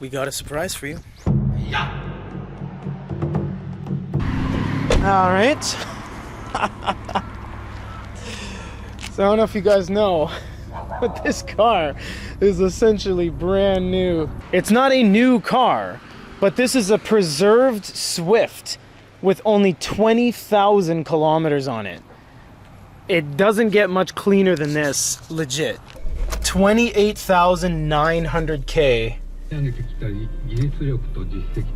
We got a surprise for you. Yeah. All right. So I don't know if you guys know, but this car is essentially brand new. It's not a new car, but this is a preserved Swift with only 20,000 kilometers on it. It doesn't get much cleaner than this, legit. 28,900K.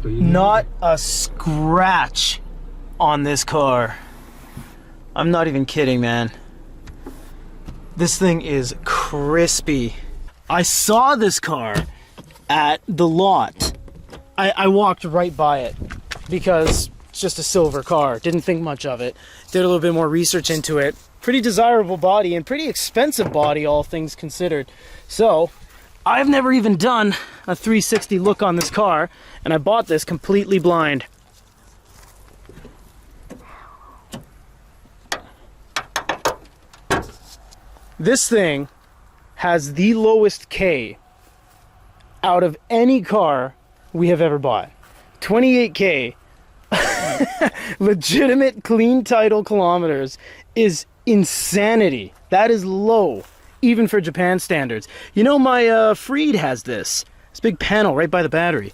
Not a scratch on this car. I'm not even kidding, man. This thing is crispy. I saw this car at the lot. I walked right by it because it's just a silver car. Didn't think much of it. Did a little bit more research into it. Pretty desirable body and pretty expensive body, all things considered. So I've never even done a 360 look on this car, and I bought this completely blind. This thing has the lowest K out of any car we have ever bought. 28K. Legitimate clean title kilometers is insanity. That is low, even for Japan standards. You know, my Freed has this big panel right by the battery.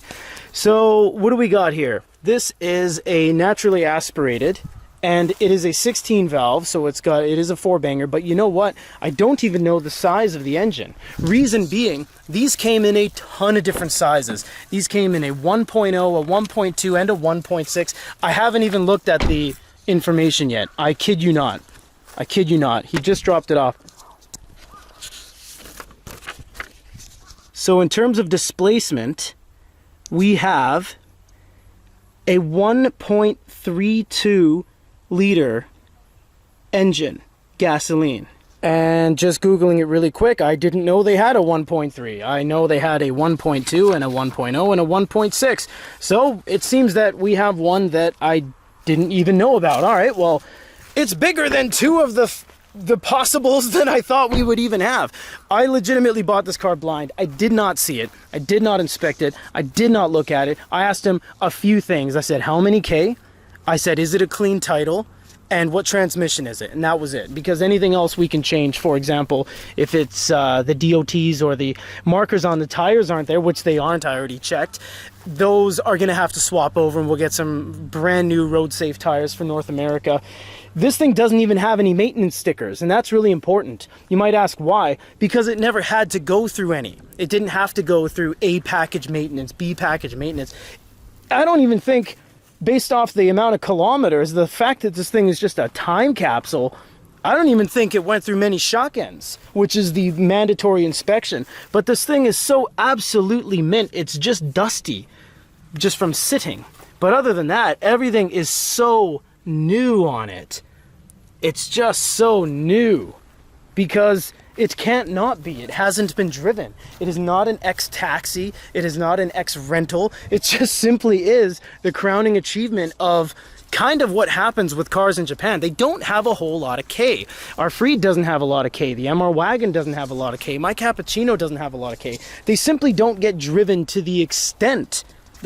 So what do we got here? This is a naturally aspirated, and it is a 16 valve, so it is a 4-banger, but you know what? I don't even know the size of the engine. Reason being, these came in a ton of different sizes. These came in a 1.0, a 1.2, and a 1.6. I haven't even looked at the information yet. I kid you not. I kid you not. He just dropped it off. So in terms of displacement, we have a 1.32 liter engine, gasoline. And just Googling it really quick, I didn't know they had a 1.3. I know they had a 1.2 and a 1.0 and a 1.6. So it seems that we have one that I didn't even know about. All right, well, it's bigger than two of the possibles that I thought we would even have. I legitimately bought this car blind. I did not see it. I did not inspect it. I did not look at it. I asked him a few things. I said, how many K? I said, is it a clean title? And what transmission is it? And that was it. Because anything else we can change. For example, if it's the DOTs or the markers on the tires aren't there, which they aren't, I already checked, those are going to have to swap over, and we'll get some brand new road safe tires for North America. This thing doesn't even have any maintenance stickers, and that's really important. You might ask why. Because it never had to go through any. It didn't have to go through A package maintenance, B package maintenance. I don't even think, based off the amount of kilometers, the fact that this thing is just a time capsule, I don't even think it went through many shock ends, which is the mandatory inspection. But this thing is so absolutely mint, it's just dusty, just from sitting. But other than that, everything is so new on it. It's just so new because it can't not be. It hasn't been driven. It is not an ex-taxi. It is not an ex-rental. It just simply is the crowning achievement of kind of what happens with cars in Japan. They don't have a whole lot of K. Our Freed doesn't have a lot of K. The MR Wagon doesn't have a lot of K. My Cappuccino doesn't have a lot of K. They simply don't get driven to the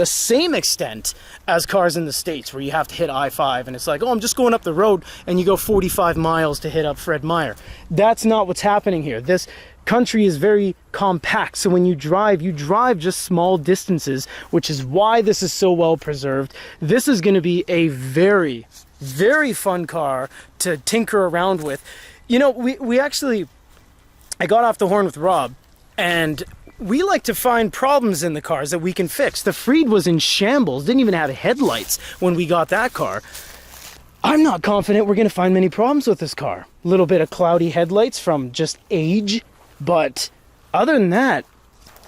same extent as cars in the States, where you have to hit I-5 and it's like, oh, I'm just going up the road, and you go 45 miles to hit up Fred Meyer. That's not what's happening here. This country is very compact, so when you drive just small distances, which is why this is so well preserved. This is going to be a very, very fun car to tinker around with. You know, I got off the horn with Rob, and we like to find problems in the cars that we can fix. The Freed was in shambles, didn't even have headlights when we got that car. I'm not confident we're going to find many problems with this car. A little bit of cloudy headlights from just age, but other than that,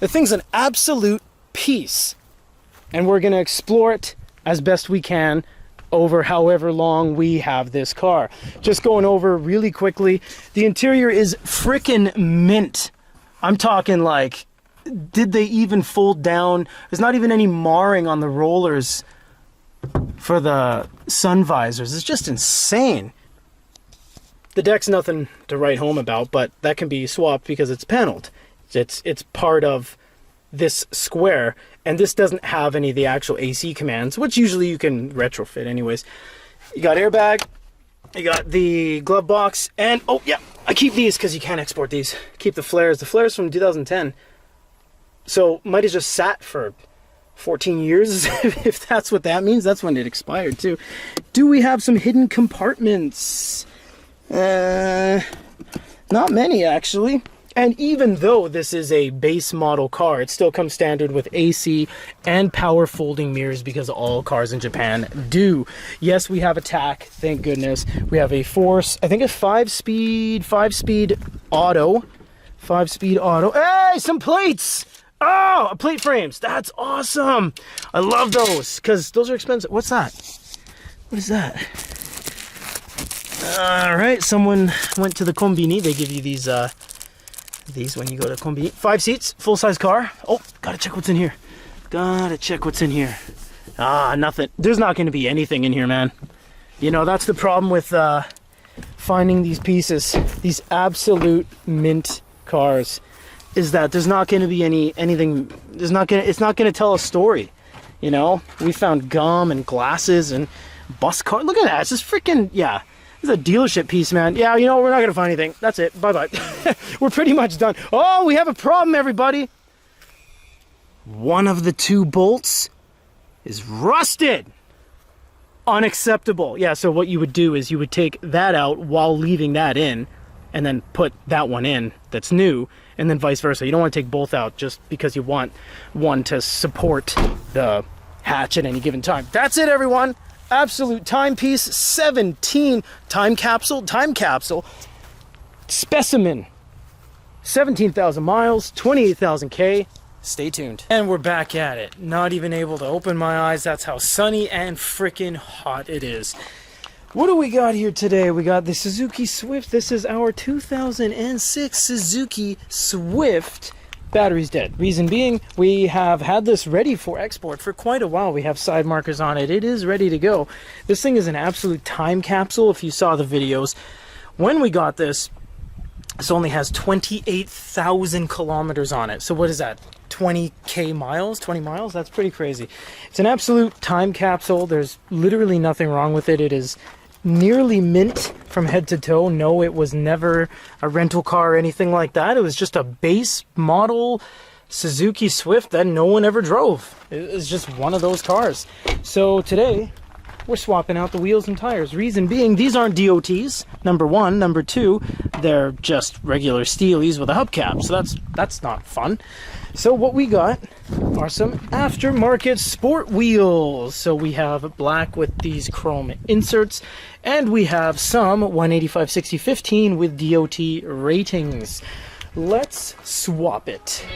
the thing's an absolute piece. And we're going to explore it as best we can over however long we have this car. Just going over really quickly, the interior is frickin' mint. I'm talking like, did they even fold down? There's not even any marring on the rollers for the sun visors. It's just insane. The deck's nothing to write home about, but that can be swapped because it's paneled. It's part of this square. And this doesn't have any of the actual AC commands, which usually you can retrofit anyways. You got airbag, you got the glove box, and oh yeah, I keep these because you can't export these. Keep the flares. The flares from 2010. So might have just sat for 14 years, if that's what that means. That's when it expired too. Do we have some hidden compartments? Not many actually. And even though this is a base model car, it still comes standard with AC and power folding mirrors because all cars in Japan do. Yes, we have a TAC, thank goodness. We have a Force, I think a 5-speed auto. 5-speed auto. Hey, some plates! Oh, plate frames. That's awesome. I love those because those are expensive. What's that? What is that? All right, someone went to the Kombini. They give you these when you go to Kombini. 5 seats, full-size car. Oh, gotta check what's in here. Gotta check what's in here. Ah, nothing. There's not going to be anything in here, man. You know, that's the problem with finding these pieces. These absolute mint cars. Is that there's not going to be anything. It's not going to tell a story. You know, we found gum and glasses and bus car. Look at that. It's just freaking, yeah. It's a dealership piece, man. Yeah, you know, we're not going to find anything. That's it. Bye-bye. We're pretty much done. Oh, we have a problem, everybody. One of the 2 bolts is rusted. Unacceptable. Yeah, so what you would do is you would take that out while leaving that in and then put that one in that's new, and then vice versa. You don't want to take both out just because you want one to support the hatch at any given time. That's it, everyone. Absolute timepiece, 17 time capsule, specimen, 17,000 miles, 28,000 K. Stay tuned. And we're back at it. Not even able to open my eyes. That's how sunny and freaking hot it is. What do we got here today? We got the Suzuki Swift. This is our 2006 Suzuki Swift. Battery's dead. Reason being, we have had this ready for export for quite a while. We have side markers on it. It is ready to go. This thing is an absolute time capsule. If you saw the videos, when we got this, this only has 28,000 kilometers on it. So what is that? 20K miles? 20 miles? That's pretty crazy. It's an absolute time capsule. There's literally nothing wrong with it. It is nearly mint from head to toe. No, it was never a rental car or anything like that. It was just a base model Suzuki Swift that no one ever drove. It was just one of those cars. So today we're swapping out the wheels and tires. Reason being, these aren't DOTs, number one. Number two, they're just regular steelies with a hubcap, so that's not fun. So what we got are some aftermarket sport wheels. So we have black with these chrome inserts, and we have some 185/60/15 with DOT ratings. Let's swap it.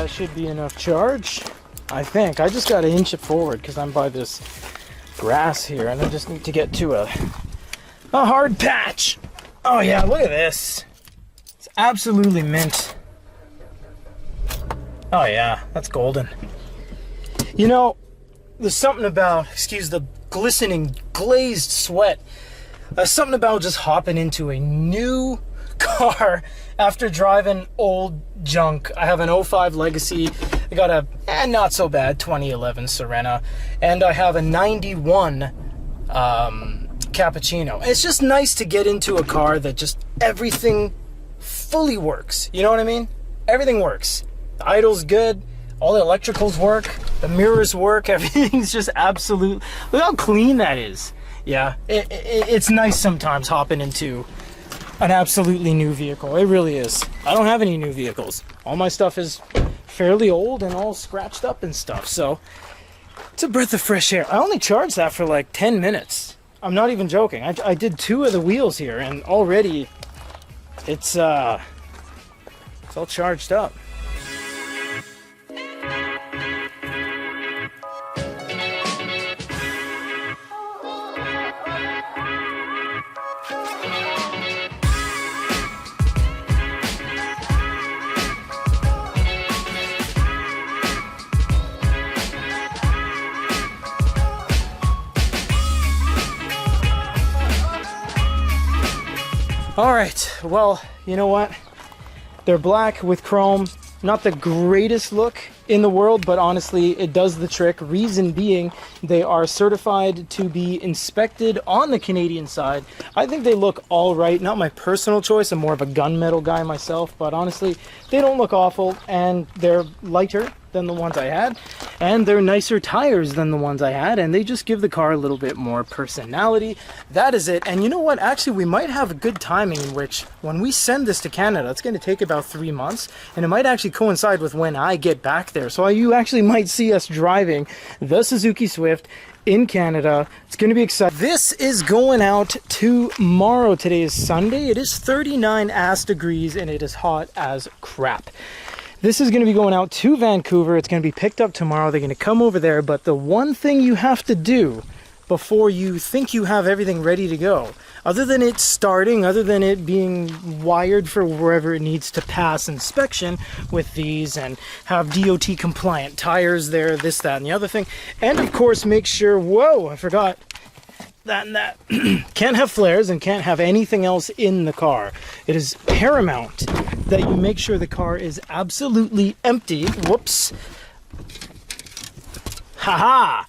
Should be enough charge, I think. I just got to inch it forward because I'm by this grass here, and I just need to get to a hard patch. Oh yeah, look at this. It's absolutely mint. Oh yeah, that's golden. You know, there's something about, excuse the glistening glazed sweat, there's something about just hopping into a new car after driving old junk. I have an 05 Legacy. I got a not so bad 2011 Serena, and I have a 91 Cappuccino. It's just nice to get into a car that just everything fully works. You know what I mean? Everything works. The idle's good. All the electricals work. The mirrors work. Everything's just absolute. Look how clean that is. Yeah, it's nice sometimes hopping into an absolutely new vehicle. It really is. I don't have any new vehicles. All my stuff is fairly old and all scratched up and stuff, so it's a breath of fresh air. I only charged that for like 10 minutes. I'm not even joking. I did 2 of the wheels here, and already it's all charged up. All right, well, you know what? They're black with chrome. Not the greatest look in the world, but honestly, it does the trick. Reason being, they are certified to be inspected on the Canadian side. I think they look all right. Not my personal choice. I'm more of a gunmetal guy myself, but honestly, they don't look awful, and they're lighter than the ones I had, and they're nicer tires than the ones I had, and they just give the car a little bit more personality. That is it. And you know what? Actually, we might have a good timing in which when we send this to Canada, it's going to take about 3 months, and it might actually coincide with when I get back there. So you actually might see us driving the Suzuki Swift in Canada. It's going to be exciting. This is going out tomorrow. Today is Sunday. It is 39 ass degrees, and it is hot as crap. This is going to be going out to Vancouver. It's going to be picked up tomorrow. They're going to come over there. But the one thing you have to do before you think you have everything ready to go, other than it starting, other than it being wired for wherever it needs to pass inspection with these and have DOT compliant tires there, this, that, and the other thing. And of course, make sure, whoa, I forgot that and that. Can't have flares and can't have anything else in the car. It is paramount that you make sure the car is absolutely empty. Whoops. Haha.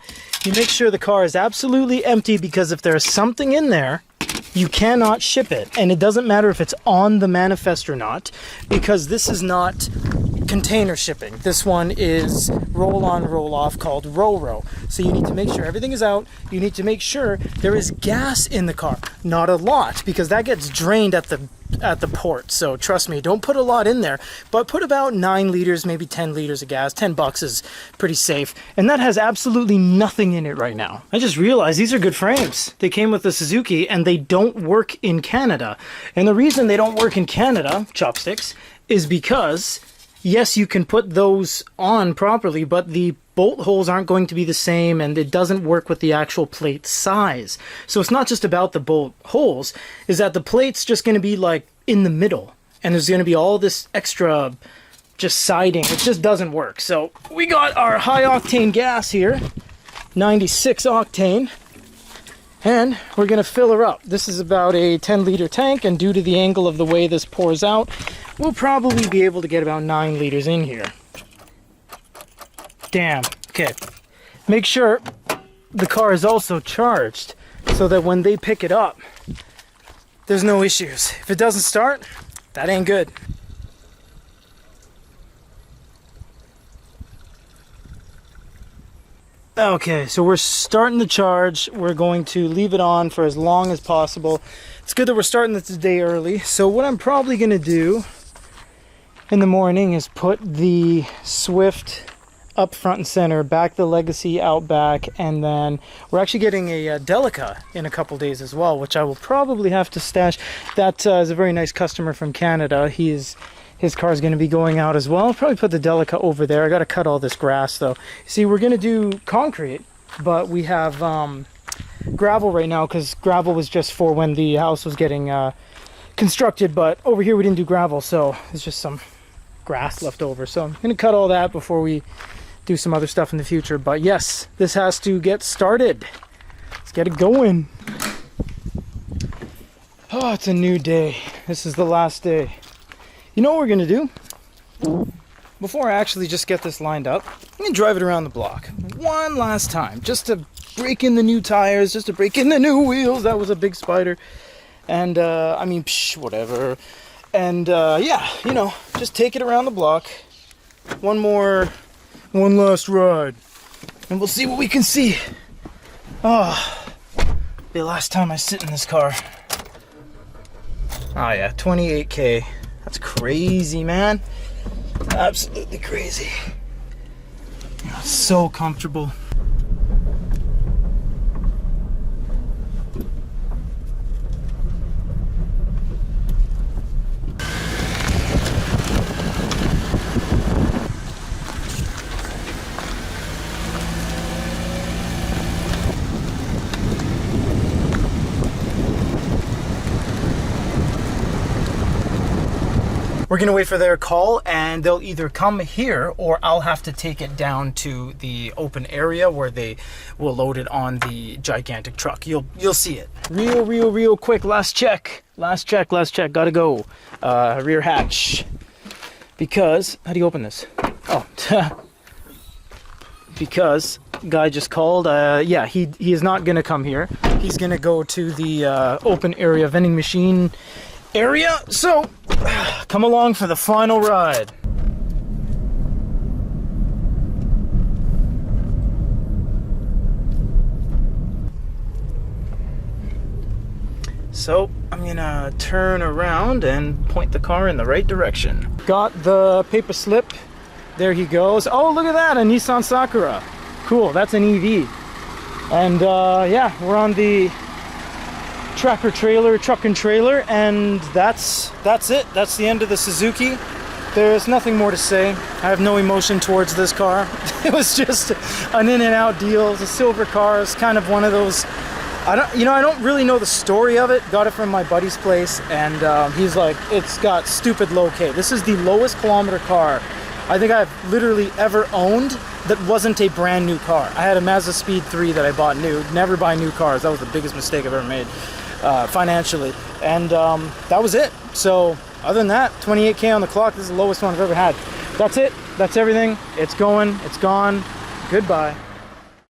You make sure the car is absolutely empty, because if there's something in there, you cannot ship it. And it doesn't matter if it's on the manifest or not, because this is not container shipping. This one is roll on, roll off, called Ro-Ro. So you need to make sure everything is out. You need to make sure there is gas in the car. Not a lot, because that gets drained at the port. So trust me, don't put a lot in there, but put about 9 liters, maybe 10 liters of gas. $10 is pretty safe. And that has absolutely nothing in it right now. I just realized these are good frames. They came with the Suzuki, and they don't work in Canada. And the reason they don't work in Canada, chopsticks, is because yes, you can put those on properly, but the bolt holes aren't going to be the same, and it doesn't work with the actual plate size. So it's not just about the bolt holes, is that the plate's just going to be like in the middle, and there's going to be all this extra just siding. It just doesn't work. So we got our high octane gas here, 96 octane, and we're going to fill her up. This is about a 10-liter tank, and due to the angle of the way this pours out, we'll probably be able to get about 9 liters in here. Damn. Okay. Make sure the car is also charged so that when they pick it up, there's no issues. If it doesn't start, that ain't good. Okay, so we're starting the charge. We're going to leave it on for as long as possible. It's good that we're starting this day early. So what I'm probably going to do in the morning is put the Swift up front and center, back the Legacy out back, and then we're actually getting a Delica in a couple days as well, which I will probably have to stash. That is a very nice customer from Canada. His car is going to be going out as well. I'll probably put the Delica over there. I got to cut all this grass though. See, we're going to do concrete, but we have gravel right now, because gravel was just for when the house was getting constructed, but over here we didn't do gravel, so it's just some grass left over. So I'm going to cut all that before we do some other stuff in the future. But yes, this has to get started. Let's get it going. Oh, it's a new day. This is the last day. You know what we're going to do? Before I actually just get this lined up, I'm going to drive it around the block one last time, just to break in the new tires, just to break in the new wheels. That was a big spider. And I mean, whatever. And yeah, you know, just take it around the block. One last ride, and we'll see what we can see. Oh, the last time I sit in this car. Oh yeah, 28K. That's crazy, man. Absolutely crazy. So comfortable. we're gonna wait for their call, and they'll either come here or I'll have to take it down to the open area where they will load it on the gigantic truck. You'll see it. Real quick, last check. Gotta go. Rear hatch. Because, how do you open this? Oh, because guy just called. Yeah, he is not gonna come here. He's gonna go to the open area vending machine area. So come along for the final ride. So I'm gonna turn around and point the car in the right direction. Got the paper slip. There he goes. Oh, look at that, a Nissan Sakura. Cool, that's an EV. And yeah, we're on the truck and trailer, and that's it. That's the end of the Suzuki. There's nothing more to say. I have no emotion towards this car. It was just an in and out deal. It's a silver car. It's kind of one of those, I don't really know the story of it. Got it from my buddy's place, and he's like, it's got stupid low K. This is the lowest kilometer car I think I've literally ever owned that wasn't a brand new car. I had a Mazda Speed 3 that I bought new. Never buy new cars. That was the biggest mistake I've ever made financially. And that was it. So other than that, 28K on the clock. This is the lowest one I've ever had. That's it. That's everything. It's going. It's gone. Goodbye.